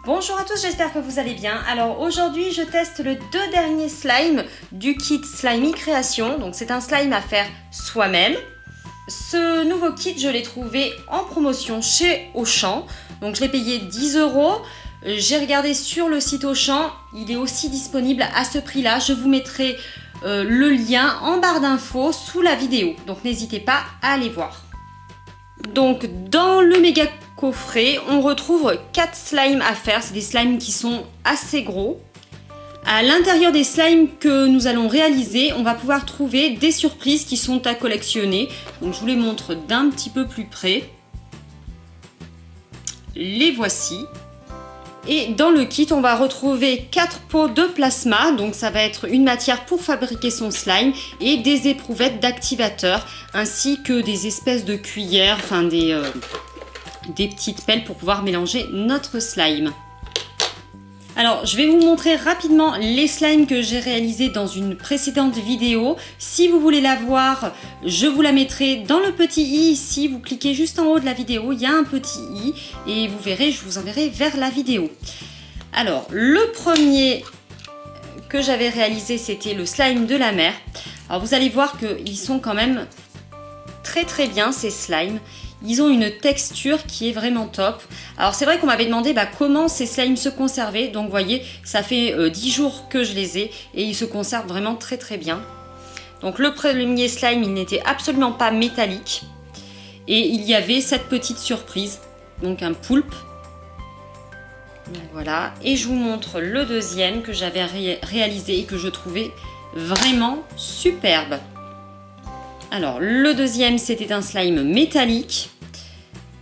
Bonjour à tous, j'espère que vous allez bien. Alors aujourd'hui je teste le deux derniers slimes du kit Slimy Création. Donc c'est un slime à faire soi-même. Ce nouveau kit je l'ai trouvé en promotion chez Auchan. Donc je l'ai payé 10 €. J'ai regardé sur le site Auchan, il est aussi disponible à ce prix-là. Je vous mettrai le lien en barre d'infos sous la vidéo. Donc n'hésitez pas à aller voir. Donc dans le méga coffret, on retrouve 4 slimes à faire. C'est des slimes qui sont assez gros. À l'intérieur des slimes que nous allons réaliser, on va pouvoir trouver des surprises qui sont à collectionner. Donc je vous les montre d'un petit peu plus près. Les voici. Et dans le kit, on va retrouver 4 pots de plasma. Donc ça va être une matière pour fabriquer son slime et des éprouvettes d'activateurs, ainsi que des espèces de cuillères, enfin des petites pelles pour pouvoir mélanger notre slime. Alors, je vais vous montrer rapidement les slimes que j'ai réalisés dans une précédente vidéo. Si vous voulez la voir, je vous la mettrai dans le petit i ici. Vous cliquez juste en haut de la vidéo, il y a un petit i et vous verrez, je vous enverrai vers la vidéo. Alors, le premier que j'avais réalisé, c'était le slime de la mer. Alors, vous allez voir qu'ils sont quand même très bien, ces slimes. Ils ont une texture qui est vraiment top. Alors c'est vrai qu'on m'avait demandé comment ces slimes se conservaient. Donc vous voyez, ça fait 10 jours que je les ai et ils se conservent vraiment très bien. Donc le premier slime, il n'était absolument pas métallique. Et il y avait cette petite surprise, donc un poulpe. Donc voilà, et je vous montre le deuxième que j'avais réalisé et que je trouvais vraiment superbe. Alors le deuxième, c'était un slime métallique,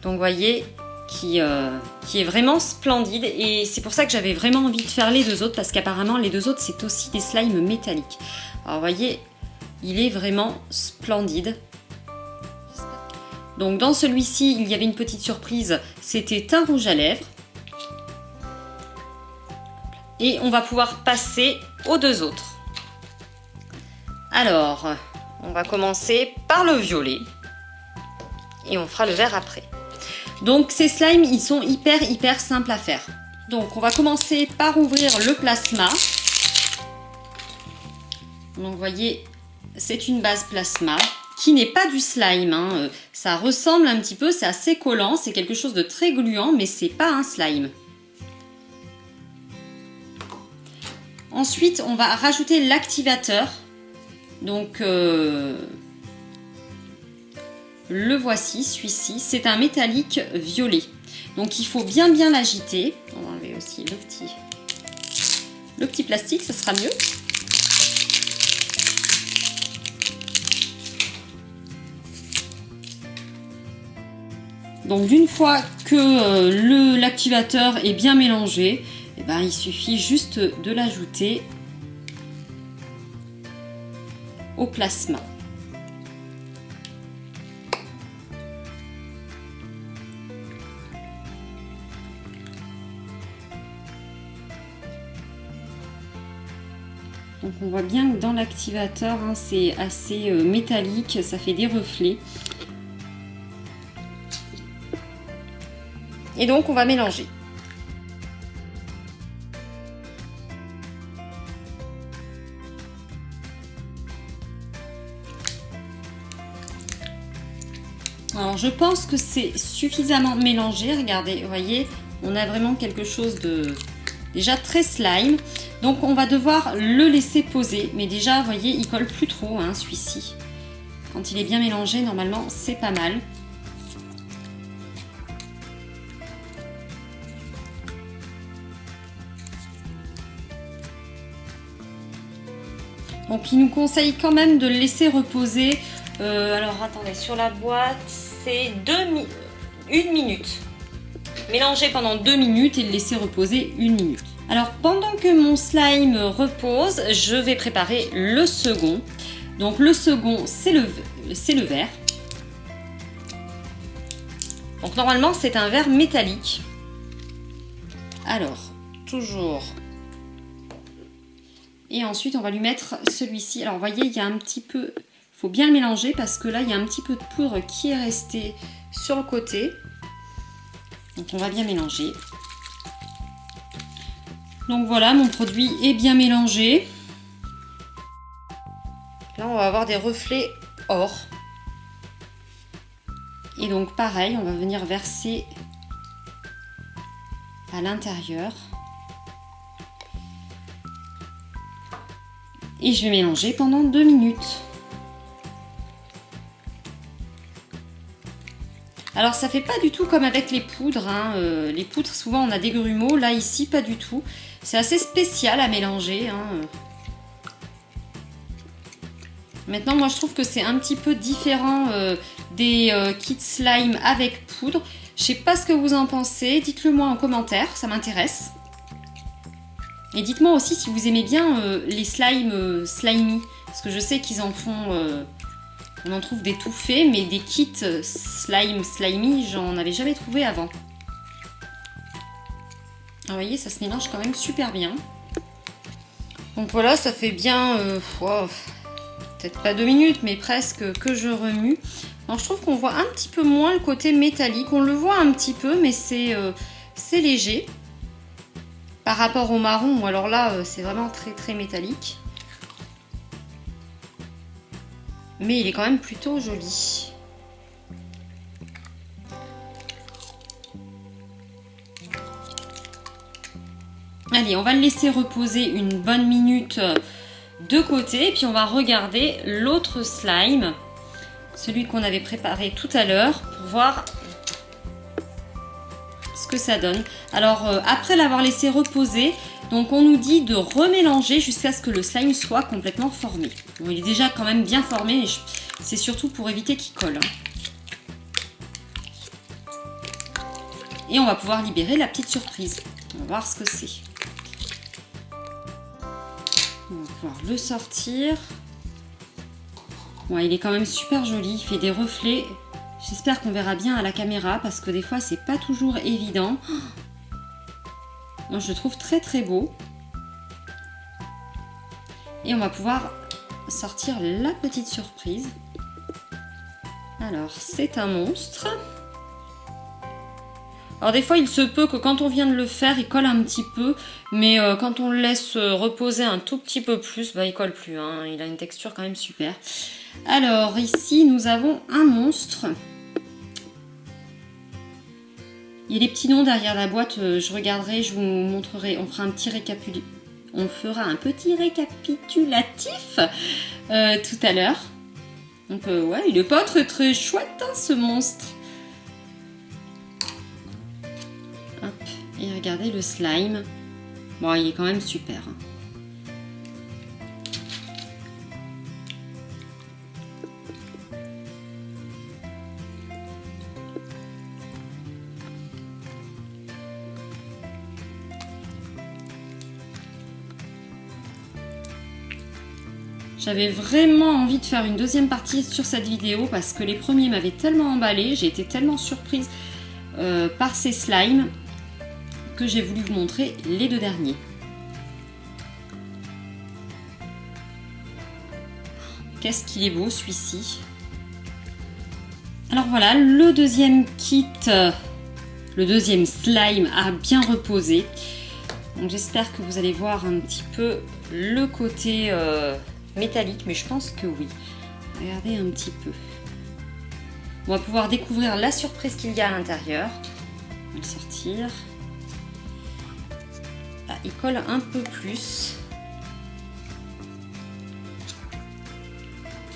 donc vous voyez, qui est vraiment splendide, et c'est pour ça que j'avais vraiment envie de faire les deux autres, parce qu'apparemment les deux autres c'est aussi des slimes métalliques. Alors vous voyez, il est vraiment splendide. Donc dans celui-ci, il y avait une petite surprise, c'était un rouge à lèvres. Et on va pouvoir passer aux deux autres. Alors, on va commencer par le violet et on fera le vert après. Donc ces slimes, ils sont hyper simples à faire. Donc on va commencer par ouvrir le plasma. Donc vous voyez, c'est une base plasma qui n'est pas du slime, hein. Ça ressemble un petit peu, c'est assez collant, c'est quelque chose de très gluant, mais c'est pas un slime. Ensuite, on va rajouter l'activateur. Donc le voici, celui-ci, c'est un métallique violet. Donc il faut bien l'agiter. On va enlever aussi le petit plastique, ça sera mieux. Donc d'une fois que l'activateur est bien mélangé, il suffit juste de l'ajouter au plasma. Donc on voit bien que dans l'activateur, hein, c'est assez métallique, ça fait des reflets. Et donc on va mélanger. Alors je pense que c'est suffisamment mélangé. Regardez, vous voyez, on a vraiment quelque chose de déjà très slime. Donc on va devoir le laisser poser. Mais déjà, vous voyez, il colle plus trop, hein, celui-ci. Quand il est bien mélangé, normalement, c'est pas mal. Donc il nous conseille quand même de le laisser reposer. Alors attendez, sur la boîte, c'est 1 minute. Mélanger pendant 2 minutes et le laisser reposer 1 minute. Alors pendant que mon slime repose, je vais préparer le second. Donc le second, c'est le vert. Donc normalement c'est un vert métallique. Alors, toujours. Et ensuite on va lui mettre celui-ci. Alors vous voyez, il y a un petit peu... Il faut bien le mélanger parce que là, il y a un petit peu de poudre qui est restée sur le côté. Donc on va bien mélanger. Donc voilà, mon produit est bien mélangé. Là, on va avoir des reflets or. Et donc pareil, on va venir verser à l'intérieur. Et je vais mélanger pendant 2 minutes. Alors ça fait pas du tout comme avec les poudres, hein. Les poudres souvent on a des grumeaux, là ici pas du tout. C'est assez spécial à mélanger, hein. Maintenant moi je trouve que c'est un petit peu différent des kits slime avec poudre. Je sais pas ce que vous en pensez, dites-le moi en commentaire, ça m'intéresse. Et dites-moi aussi si vous aimez bien les slimes slimy, parce que je sais qu'ils en font... on en trouve des tout faits, mais des kits slimy, j'en avais jamais trouvé avant. Alors, vous voyez, ça se mélange quand même super bien. Donc voilà, ça fait bien, peut-être pas 2 minutes, mais presque que je remue. Alors je trouve qu'on voit un petit peu moins le côté métallique. On le voit un petit peu, mais c'est léger. Par rapport au marron, ou alors là, c'est vraiment très très métallique. Mais il est quand même plutôt joli. Allez, on va le laisser reposer une bonne minute de côté. Et puis on va regarder l'autre slime. Celui qu'on avait préparé tout à l'heure pour voir ce que ça donne. Alors après l'avoir laissé reposer, donc on nous dit de remélanger jusqu'à ce que le slime soit complètement formé. Bon, il est déjà quand même bien formé, mais c'est surtout pour éviter qu'il colle. Et on va pouvoir libérer la petite surprise. On va voir ce que c'est. On va pouvoir le sortir. Ouais, il est quand même super joli, il fait des reflets. J'espère qu'on verra bien à la caméra parce que des fois c'est pas toujours évident. Moi je le trouve très très beau. Et on va pouvoir sortir la petite surprise. Alors c'est un monstre. Alors des fois il se peut que quand on vient de le faire il colle un petit peu. Mais quand on le laisse reposer un tout petit peu plus, bah, il colle plus, hein. Il a une texture quand même super. Alors ici nous avons un monstre. Il y a les petits noms derrière la boîte, je regarderai, je vous montrerai, on fera un petit récapitulatif tout à l'heure. Donc ouais, il est pas très très chouette hein, ce monstre. Hop, et regardez le slime. Bon, il est quand même super. Hein. J'avais vraiment envie de faire une deuxième partie sur cette vidéo parce que les premiers m'avaient tellement emballé, j'ai été tellement surprise par ces slimes que j'ai voulu vous montrer les 2 derniers. Qu'est-ce qu'il est beau celui-ci. Alors voilà, le deuxième kit, le deuxième slime a bien reposé. Donc j'espère que vous allez voir un petit peu le côté... métallique, mais je pense que oui. Regardez un petit peu. On va pouvoir découvrir la surprise qu'il y a à l'intérieur. On va le sortir. Ah, il colle un peu plus.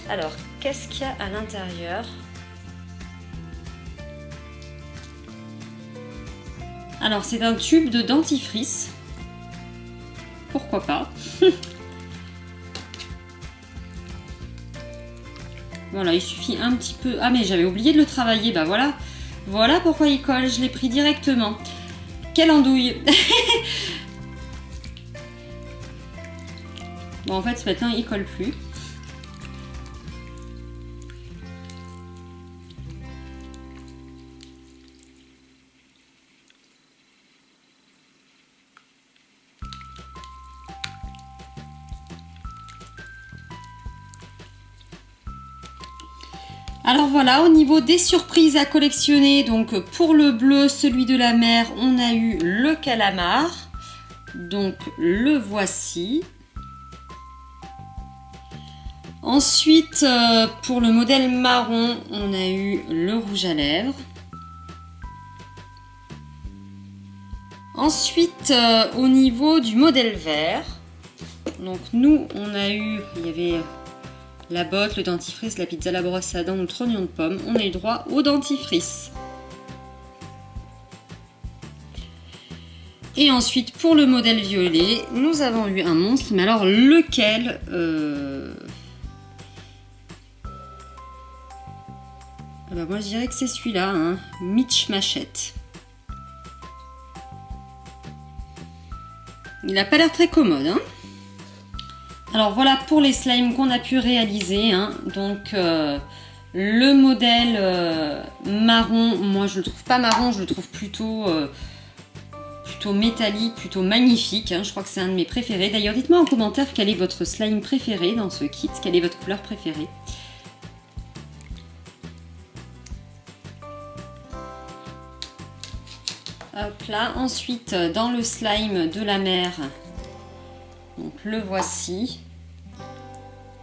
Alors, qu'est-ce qu'il y a à l'intérieur? Alors, c'est un tube de dentifrice. Pourquoi pas? Voilà, il suffit un petit peu... Ah mais j'avais oublié de le travailler, bah voilà. Voilà pourquoi il colle, je l'ai pris directement. Quelle andouille. Bon en fait ce matin il colle plus. Alors voilà, au niveau des surprises à collectionner, donc pour le bleu, celui de la mer, on a eu le calamar. Donc le voici. Ensuite, pour le modèle marron, on a eu le rouge à lèvres. Ensuite, au niveau du modèle vert, donc nous, on a eu, il y avait la botte, le dentifrice, la pizza, la brosse à dents, le trognon de pomme. On a eu droit au dentifrice. Et ensuite, pour le modèle violet, nous avons eu un monstre. Mais alors, lequel bah moi, je dirais que c'est celui-là, hein, Mitch Machette. Il n'a pas l'air très commode, hein. Alors voilà pour les slimes qu'on a pu réaliser, hein. Donc le modèle marron, moi je le trouve pas marron, je le trouve plutôt métallique, plutôt magnifique, hein. Je crois que c'est un de mes préférés. D'ailleurs dites-moi en commentaire quel est votre slime préféré dans ce kit, quelle est votre couleur préférée. Hop là, ensuite dans le slime de la mer, donc le voici.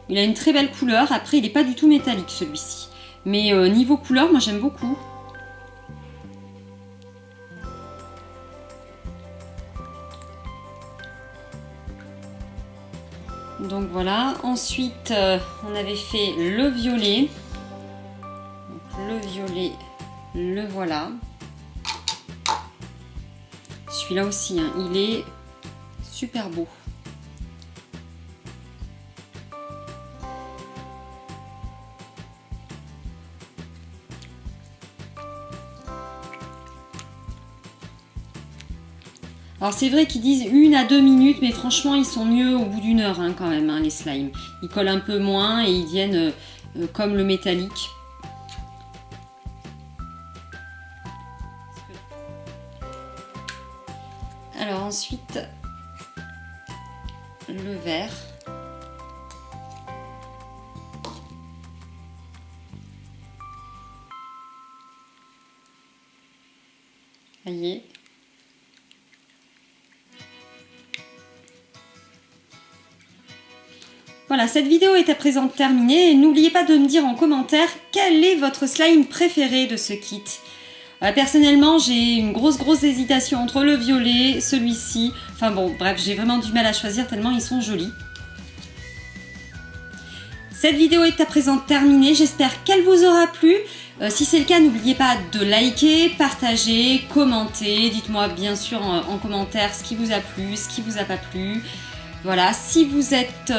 Il a une très belle couleur, après il n'est pas du tout métallique celui-ci. Mais niveau couleur, moi j'aime beaucoup. Donc voilà, ensuite on avait fait le violet. Donc, le violet, le voilà. Celui-là aussi, hein, il est super beau. Alors c'est vrai qu'ils disent 1 à 2 minutes, mais franchement ils sont mieux au bout d'1 heure, hein, quand même, hein, les slimes. Ils collent un peu moins et ils viennent comme le métallique. Alors ensuite, le vert. Voyez. Voilà, cette vidéo est à présent terminée. N'oubliez pas de me dire en commentaire quel est votre slime préféré de ce kit. Personnellement, j'ai une grosse hésitation entre le violet, celui-ci. Enfin bon, bref, j'ai vraiment du mal à choisir tellement ils sont jolis. Cette vidéo est à présent terminée. J'espère qu'elle vous aura plu. Si c'est le cas, n'oubliez pas de liker, partager, commenter. Dites-moi bien sûr en commentaire ce qui vous a plu, ce qui vous a pas plu. Voilà, si vous êtes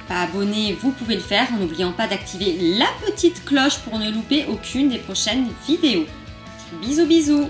pas abonné, vous pouvez le faire en n'oubliant pas d'activer la petite cloche pour ne louper aucune des prochaines vidéos. Bisous bisous.